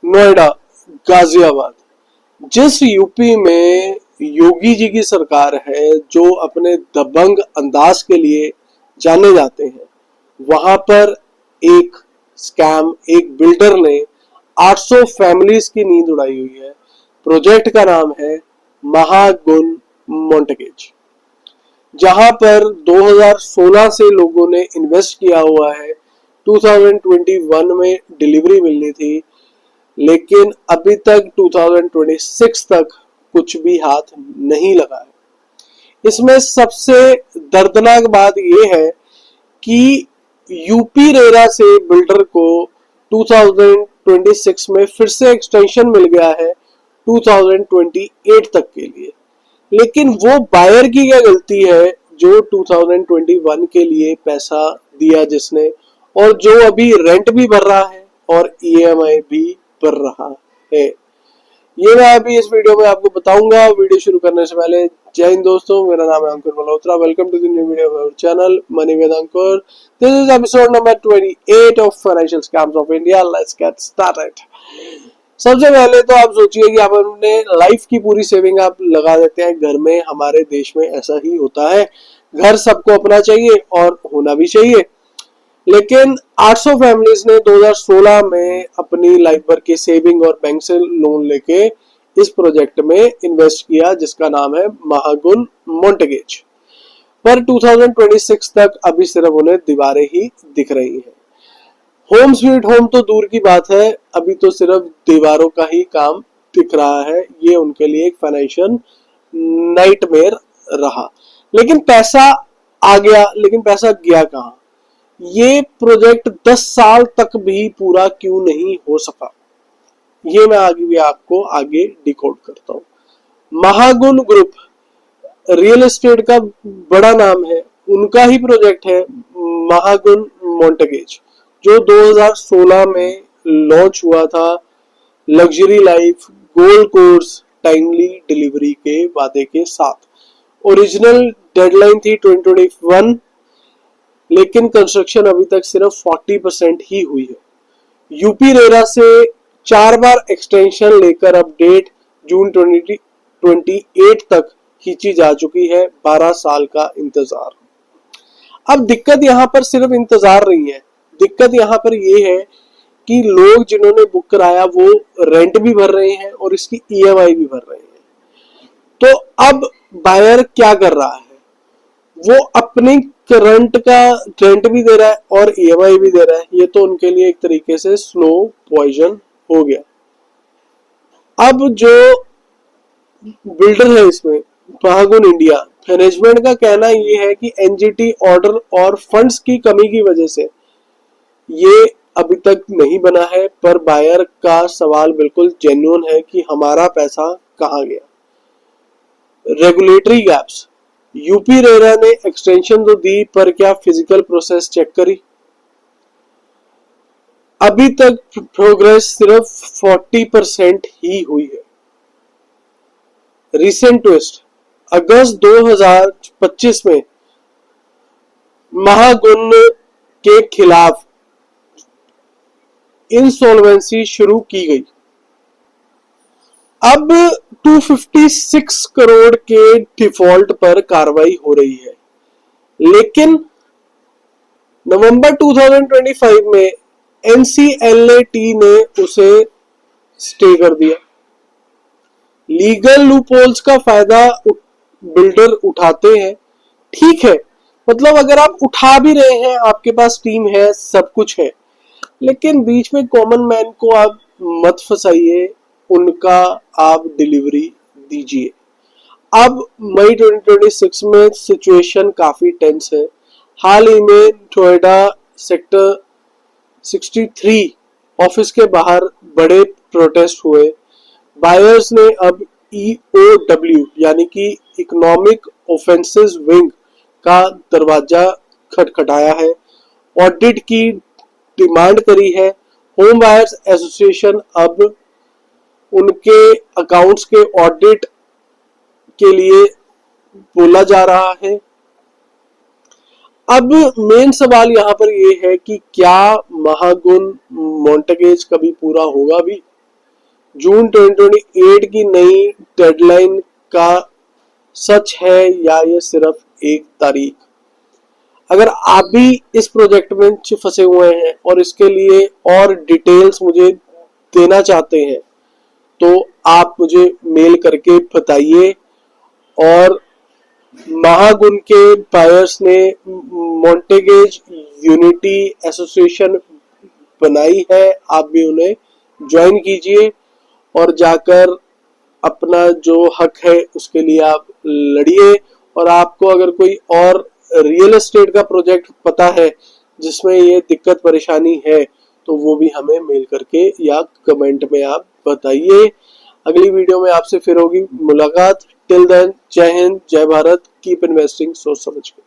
नोएडा, गाजियाबाद। जिस यूपी में योगी जी की सरकार है, जो अपने दबंग अंदाज के लिए जाने जाते हैं, वहां पर एक स्कैम, एक बिल्डर ने 800 फैमिलीज की नींद उड़ाई हुई है। प्रोजेक्ट का नाम है महागुन मोंटेगेज, जहां पर 2016 से लोगों ने इन्वेस्ट किया हुआ है। 2021 में डिलीवरी मिलनी थी, लेकिन अभी तक 2026 तक कुछ भी हाथ नहीं लगा है। इसमें सबसे दर्दनाक बात यह है कि यूपी रेरा से बिल्डर को 2026 में फिर से एक्सटेंशन मिल गया है 2028 तक के लिए। लेकिन वो बायर की क्या गलती है जो 2021 के लिए पैसा दिया जिसने, और जो अभी रेंट भी भर रहा है और ईएमआई भी भर रहा है। ये मैं अभी इस वीडियो में आपको बताऊंगा। वीडियो शुरू करने से पहले जय हिंद दोस्तों, मेरा नाम है Ankur Malhotra. Welcome to the new video of our channel money with Ankur. This is episode number 28 of financial scams of India. Let's get started. सबसे पहले तो आप सोचिए कि आप अपने लाइफ की पूरी सेविंग आप लगा देते हैं घर में। हमारे देश में ऐसा ही होता है, घर सबको अपना चाहिए और होना भी चाहिए। लेकिन 800 फैमिलीज ने 2016 में अपनी लाइफ भर की सेविंग और बैंक से लोन लेके इस प्रोजेक्ट में इन्वेस्ट किया, जिसका नाम है महागुन मोंटेगेज। पर 2026 तक अभी सिर्फ उन्हें दीवारें ही दिख रही हैं। होम स्वीट होम तो दूर की बात है, अभी तो सिर्फ दीवारों का ही काम दिख रहा है। ये उनके लिए एक फाइनेंशियल नाइटमेयर रहा। लेकिन पैसा आ गया, लेकिन पैसा गया कहाँ? ये प्रोजेक्ट 10 साल तक भी पूरा क्यों नहीं हो सका, ये मैं आगे भी आपको आगे डिकोड करता हूँ। महागुन ग्रुप रियल एस्टेट का बड़ा नाम है, उनका ही प्रोजेक्ट है महागुन मोंटेगेज, जो 2016 में लॉन्च हुआ था luxury life, gold course, timely delivery के वादे के साथ। ओरिजिनल डेडलाइन थी 2021, लेकिन कंस्ट्रक्शन अभी तक सिर्फ 40% ही हुई है। यूपी रेरा से 4 बार एक्सटेंशन लेकर अपडेट जून 2028 तक खींची जा चुकी है। 12 साल का इंतजार। अब दिक्कत यहाँ पर सिर्फ इंतजार नहीं है, दिक्कत यहाँ पर ये है कि लोग जिन्होंने बुक कराया वो रेंट भी भर रहे हैं और इसकी ईएमआई भी भर रहे हैं। तो अब बायर क्या कर रहा है? वो अपनी करंट का रेंट भी दे रहा है और ईएमआई भी दे रहा है। ये तो उनके लिए एक तरीके से स्लो पॉइजन हो गया। अब जो बिल्डर है इसमें महागुन इंडिया, मैनेजमेंट का कहना ये है कि एनजीटी ऑर्डर और फंड्स की कमी की वजह से ये अभी तक नहीं बना है। पर बायर का सवाल बिल्कुल जेन्युइन है कि हमारा पैसा कहाँ गया। रेगुलेटरी गैप्स, यूपी रेरा ने एक्सटेंशन तो दी, पर क्या फिजिकल प्रोसेस चेक करी? अभी तक प्रोग्रेस सिर्फ 40% ही हुई है। रिसेंट ट्विस्ट, अगस्त 2025 में महागुन के खिलाफ इंसॉल्वेंसी शुरू की गई। अब 256 करोड़ के डिफॉल्ट पर कार्रवाई हो रही है। लेकिन नवंबर 2025 में एनसीएलएटी ने उसे स्टे कर दिया। लीगल लूपहोल्स का फायदा बिल्डर उठाते हैं, ठीक है, मतलब अगर आप उठा भी रहे हैं, आपके पास टीम है, सब कुछ है, लेकिन बीच में कॉमन मैन को आप मत फंसाइए, उनका आप डिलीवरी दीजिए। अब मई 2026 में सिचुएशन काफी टेंस है। हाल ही में नोएडा सेक्टर 63 ऑफिस के बाहर बड़े प्रोटेस्ट हुए। बायर्स ने अब ईओडब्ल्यू यानी कि इकोनॉमिक ऑफेंसेस विंग का दरवाजा खटखटाया है, ऑडिट की डिमांड करी है। होम बायर्स एसोसिएशन अब उनके अकाउंट्स के ऑडिट के लिए बोला जा रहा है। अब मेन सवाल यहाँ पर ये है कि क्या महागुन मोंटेगेज कभी पूरा होगा भी? जून 2028 की नई डेडलाइन का सच है या ये सिर्फ एक तारीख। अगर आप भी इस प्रोजेक्ट में फंसे हुए हैं और इसके लिए और डिटेल्स मुझे देना चाहते हैं तो आप मुझे मेल करके बताइए। और महागुन के बायर्स ने मॉन्टेगेज यूनिटी एसोसिएशन बनाई है, आप भी उन्हें ज्वाइन कीजिए और जाकर अपना जो हक है उसके लिए आप लड़िए। और आपको अगर कोई और रियल एस्टेट का प्रोजेक्ट पता है जिसमें ये दिक्कत परेशानी है तो वो भी हमें मेल करके या कमेंट में आप बताइए। अगली वीडियो में आपसे फिर होगी मुलाकात। टिल देन, जय हिंद, जय भारत, कीप इन्वेस्टिंग सोच समझ के।